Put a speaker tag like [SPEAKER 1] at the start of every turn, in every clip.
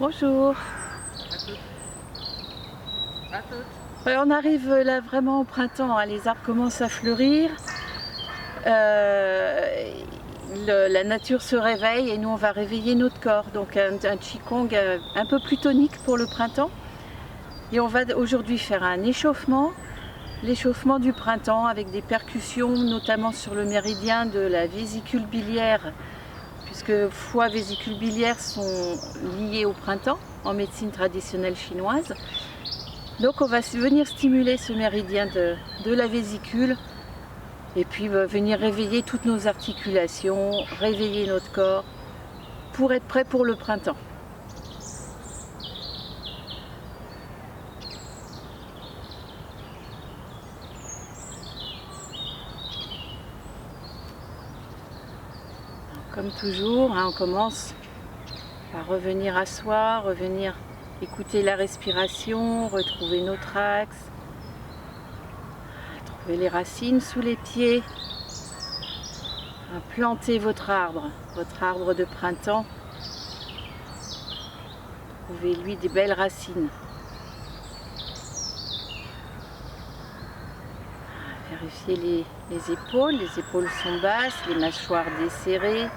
[SPEAKER 1] Bonjour.
[SPEAKER 2] À toutes.
[SPEAKER 1] Ouais, on arrive là vraiment au printemps, hein. Les arbres commencent à fleurir. La nature se réveille et nous on va réveiller notre corps. Donc un qigong un peu plus tonique pour le printemps. Et on va aujourd'hui faire un échauffement. L'échauffement du printemps avec des percussions notamment sur le méridien de la vésicule biliaire, puisque foie, vésicule biliaire sont liés au printemps en médecine traditionnelle chinoise. Donc on va venir stimuler ce méridien de la vésicule et puis venir réveiller toutes nos articulations, réveiller notre corps pour être prêt pour le printemps. Comme toujours, hein, on commence par revenir à soi, revenir écouter la respiration, retrouver notre axe, trouver les racines sous les pieds, plantez votre arbre de printemps, trouvez-lui des belles racines. Vérifiez les épaules sont basses, les mâchoires desserrées.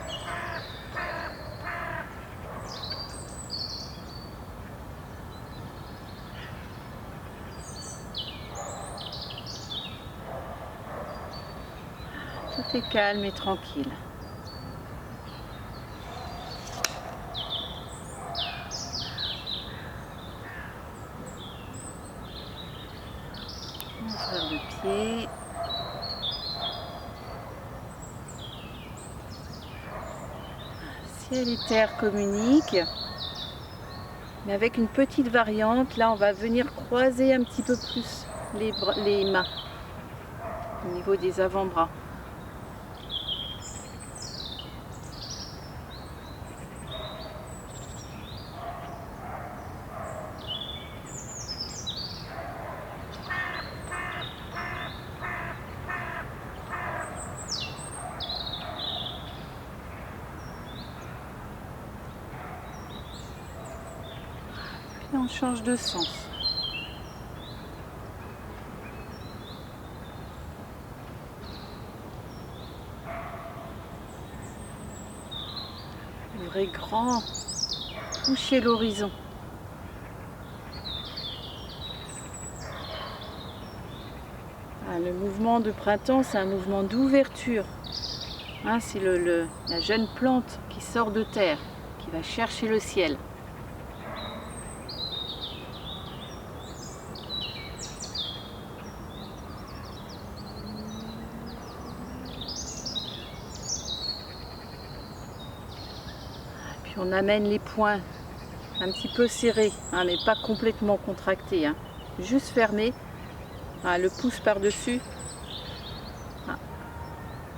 [SPEAKER 1] Tout est calme et tranquille. Ouvrir le pied. Ciel et terre communiquent, mais avec une petite variante. Là, on va venir croiser un petit peu plus les mains au niveau des avant-bras. Puis on change de sens. Ouvrez grand, touchez l'horizon. Le mouvement de printemps, c'est un mouvement d'ouverture. Hein, c'est la jeune plante qui sort de terre, qui va chercher le ciel. Puis on amène les poings un petit peu serrés, hein, mais pas complètement contractés, hein, juste fermés. Le pouce par-dessus,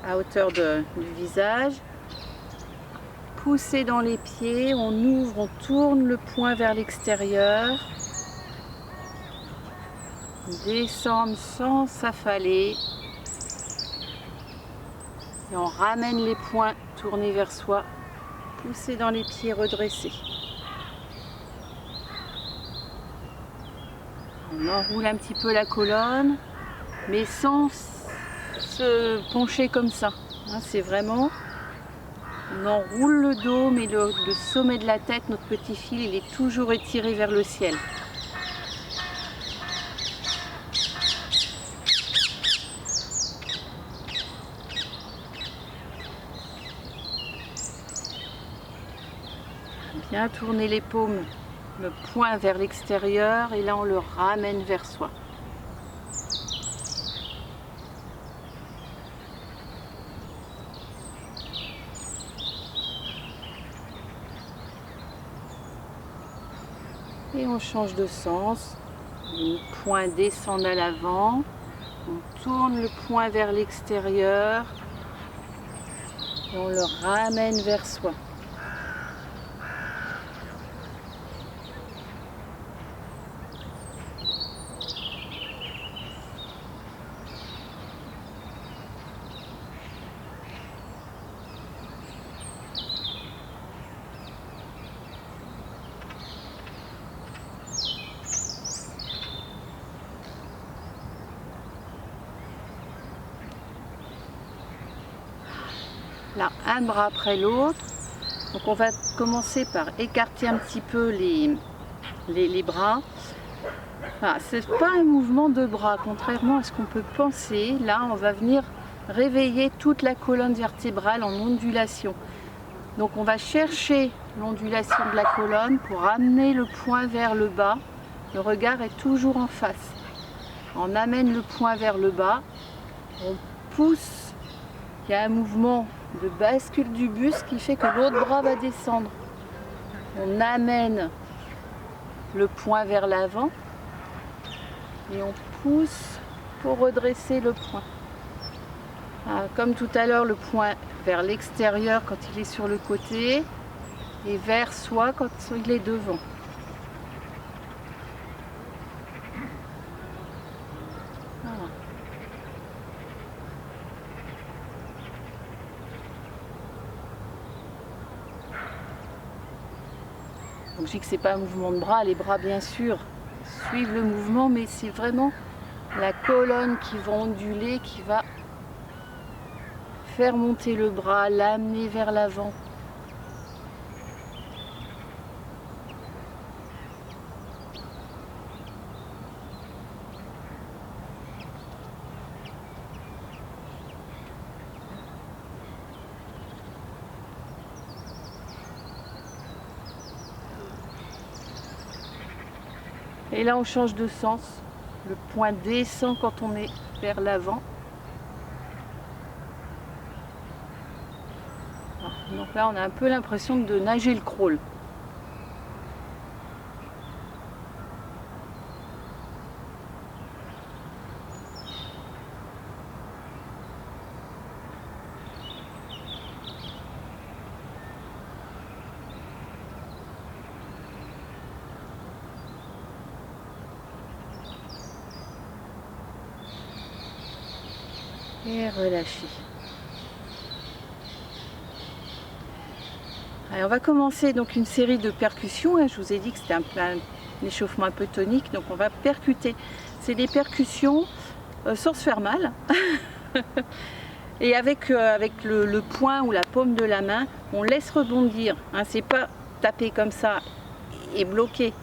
[SPEAKER 1] à hauteur du visage. Poussez dans les pieds, on ouvre, on tourne le poing vers l'extérieur. Descendre sans s'affaler. Et on ramène les poings tournés vers soi. Poussez dans les pieds, redressez. On enroule un petit peu la colonne, mais sans se pencher comme ça. Hein, c'est vraiment, on enroule le dos, mais le sommet de la tête, notre petit fil, il est toujours étiré vers le ciel. Bien tourner les paumes, le poing vers l'extérieur, et là on le ramène vers soi. Et on change de sens. Le poing descend à l'avant. On tourne le poing vers l'extérieur. Et on le ramène vers soi. Là, un bras après l'autre. Donc on va commencer par écarter un petit peu les bras. Voilà, c'est pas un mouvement de bras, contrairement à ce qu'on peut penser. Là, on va venir réveiller toute la colonne vertébrale en ondulation. Donc on va chercher l'ondulation de la colonne pour amener le poing vers le bas. Le regard est toujours en face. On amène le poing vers le bas, on pousse, il y a un mouvement de bascule du buste qui fait que l'autre bras va descendre. On amène le poing vers l'avant et on pousse pour redresser le poing. Comme tout à l'heure, le poing vers l'extérieur quand il est sur le côté et vers soi quand il est devant. Voilà. Donc je dis que c'est pas un mouvement de bras, les bras bien sûr suivent le mouvement, mais c'est vraiment la colonne qui va onduler, qui va faire monter le bras, l'amener vers l'avant. Et là on change de sens, le poing descend quand on est vers l'avant. Donc là on a un peu l'impression de nager le crawl. Et relâcher. Allez, on va commencer donc une série de percussions. Je vous ai dit que c'était un échauffement un peu tonique, donc on va percuter. C'est des percussions sans se faire mal. Et avec le poing ou la paume de la main, on laisse rebondir. C'est pas taper comme ça et bloquer.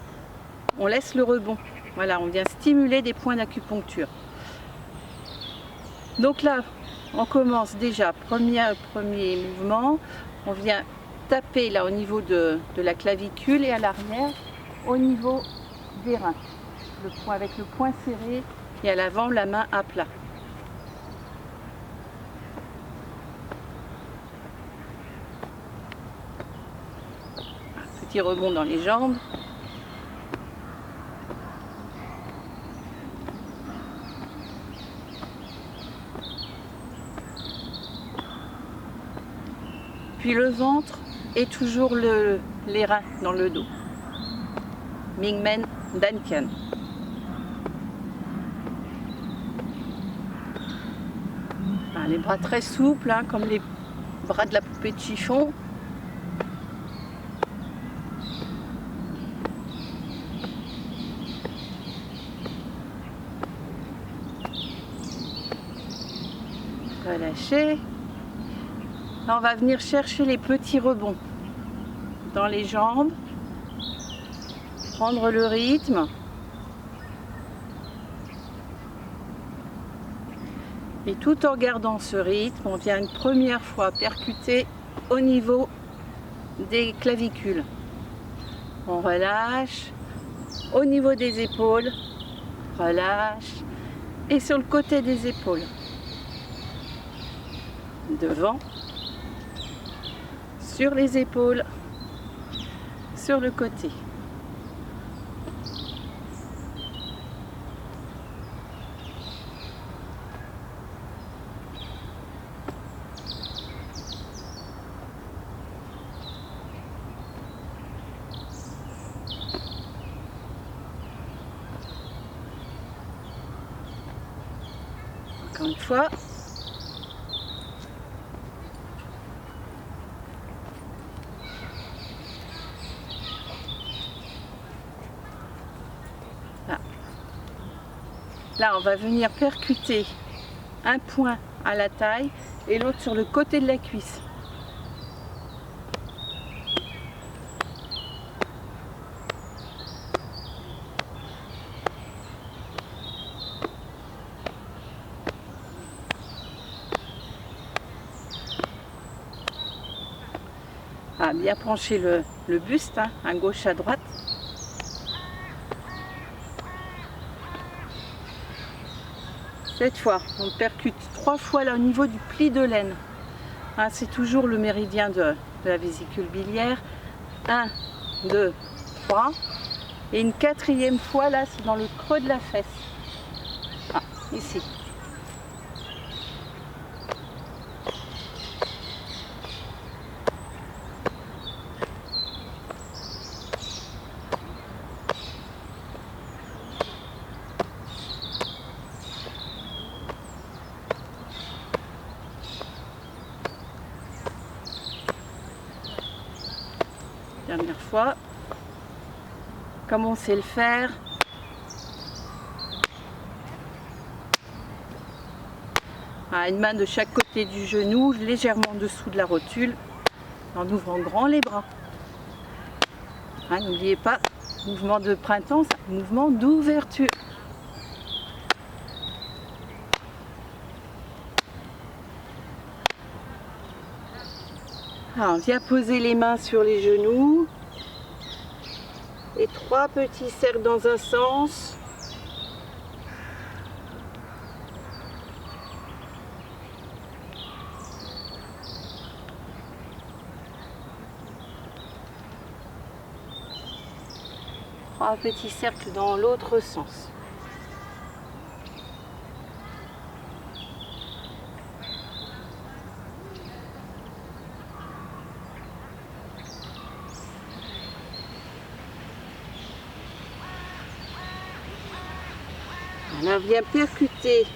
[SPEAKER 1] On laisse le rebond. Voilà, on vient stimuler des points d'acupuncture. Donc là, on commence déjà, premier mouvement, on vient taper là au niveau de la clavicule et à l'arrière, au niveau des reins. Avec le poing serré et à l'avant, la main à plat. Petit rebond dans les jambes. Puis le ventre et toujours les reins dans le dos. Mingmen Dantian. Les bras très souples, comme les bras de la poupée de chiffon. Relâcher. Là, on va venir chercher les petits rebonds dans les jambes, prendre le rythme. Et tout en gardant ce rythme, on vient une première fois percuter au niveau des clavicules. On relâche, au niveau des épaules, relâche, et sur le côté des épaules. Devant, sur les épaules, sur le côté. Encore une fois. Là, on va venir percuter un point à la taille et l'autre sur le côté de la cuisse. bien pencher le buste, hein, à gauche, à droite. Cette fois, on percute 3 fois là au niveau du pli de l'aine. Hein, c'est toujours le méridien de la vésicule biliaire. 1, 2, 3. Et une 4e fois là, c'est dans le creux de la fesse. Ah, ici. Dernière fois, comme on sait le faire. Une main de chaque côté du genou, légèrement en dessous de la rotule, en ouvrant grand les bras. N'oubliez pas, mouvement de printemps, c'est un mouvement d'ouverture. On vient poser les mains sur les genoux. Et 3 petits cercles dans un sens. Un petit cercle dans l'autre sens. On vient percuter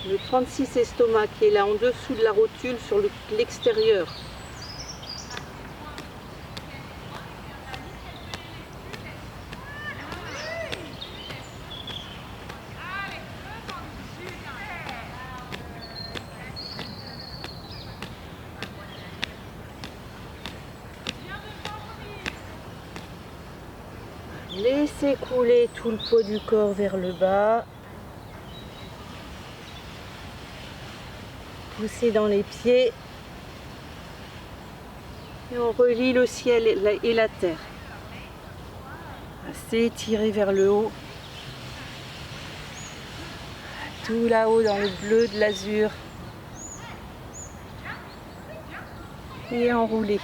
[SPEAKER 1] le 36 estomac qui est là en dessous de la rotule sur l'extérieur. Laissez couler tout le poids du corps vers le bas. Poussez dans les pieds. Et on relie le ciel et la terre. S'étirer vers le haut. Tout là-haut dans le bleu de l'azur. Et enrouler.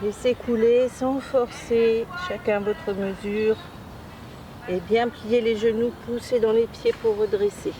[SPEAKER 1] Laissez couler sans forcer, chacun votre mesure. Et bien plier les genoux, pousser dans les pieds pour redresser.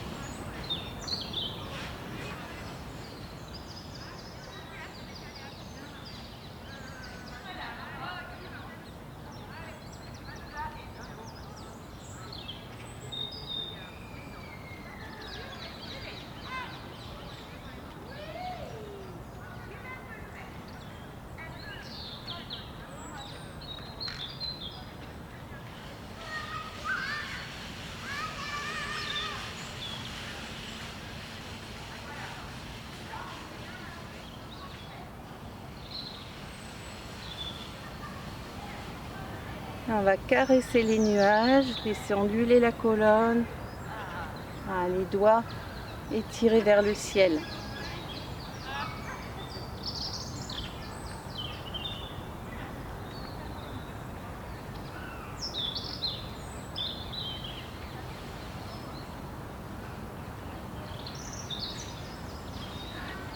[SPEAKER 1] On va caresser les nuages, laisser onduler la colonne, les doigts étirés vers le ciel.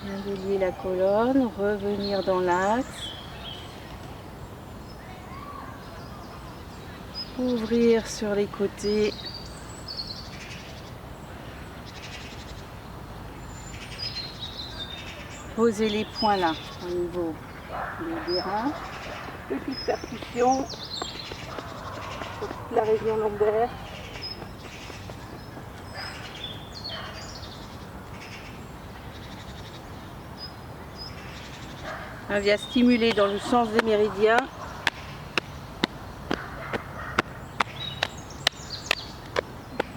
[SPEAKER 1] Bien délier la colonne, revenir dans l'axe. Ouvrir sur les côtés. Posez les poings là, au niveau des reins. Petite percussion sur toute la région lombaire. On vient stimuler dans le sens des méridiens.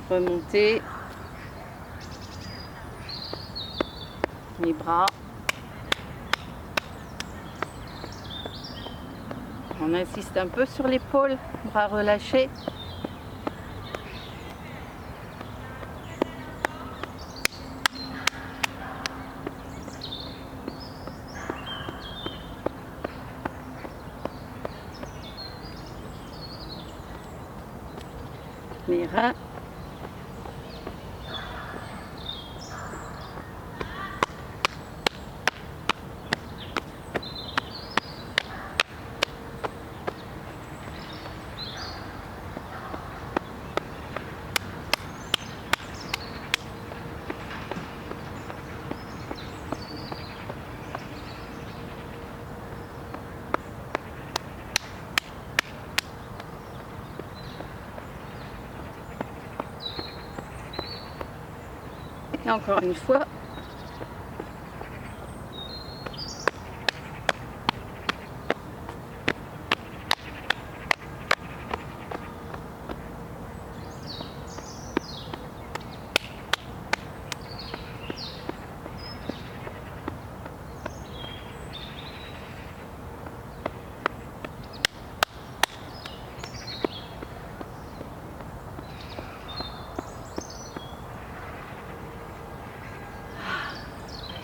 [SPEAKER 1] Remonter les bras. On insiste un peu sur l'épaule, bras relâchés. les reins. Et encore une fois.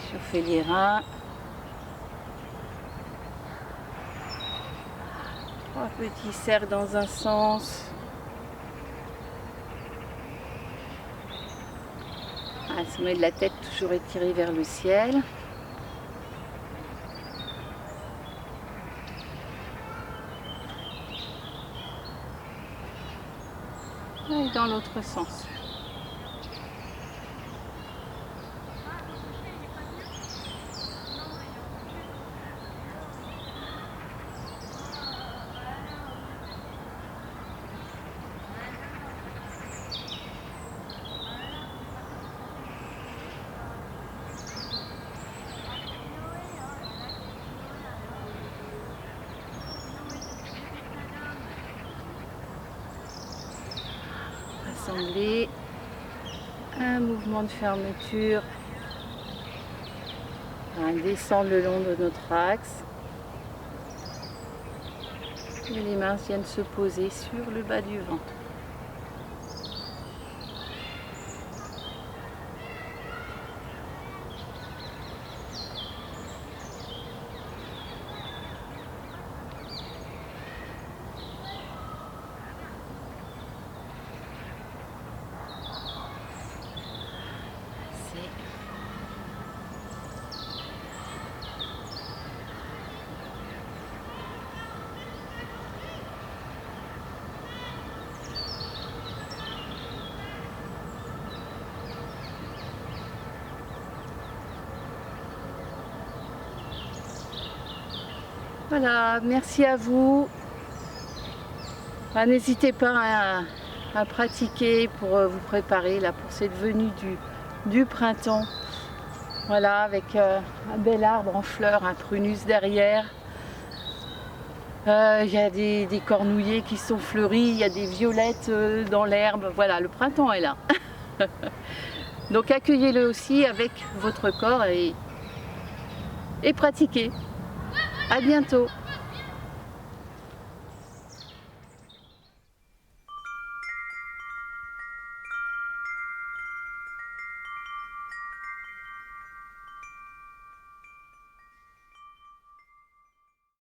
[SPEAKER 1] Chauffer les reins. 3 petits cercles dans un sens. Sommet de la tête toujours étiré vers le ciel. Et dans l'autre sens. Rassembler, un mouvement de fermeture, descendre le long de notre axe et les mains viennent se poser sur le bas du ventre. Voilà, merci à vous. N'hésitez pas à pratiquer pour vous préparer là, pour cette venue du printemps. Voilà, avec un bel arbre en fleurs, un prunus derrière. Il y a des cornouillers qui sont fleuris, il y a des violettes dans l'herbe. Voilà, le printemps est là. Donc accueillez-le aussi avec votre corps et pratiquez. À bientôt.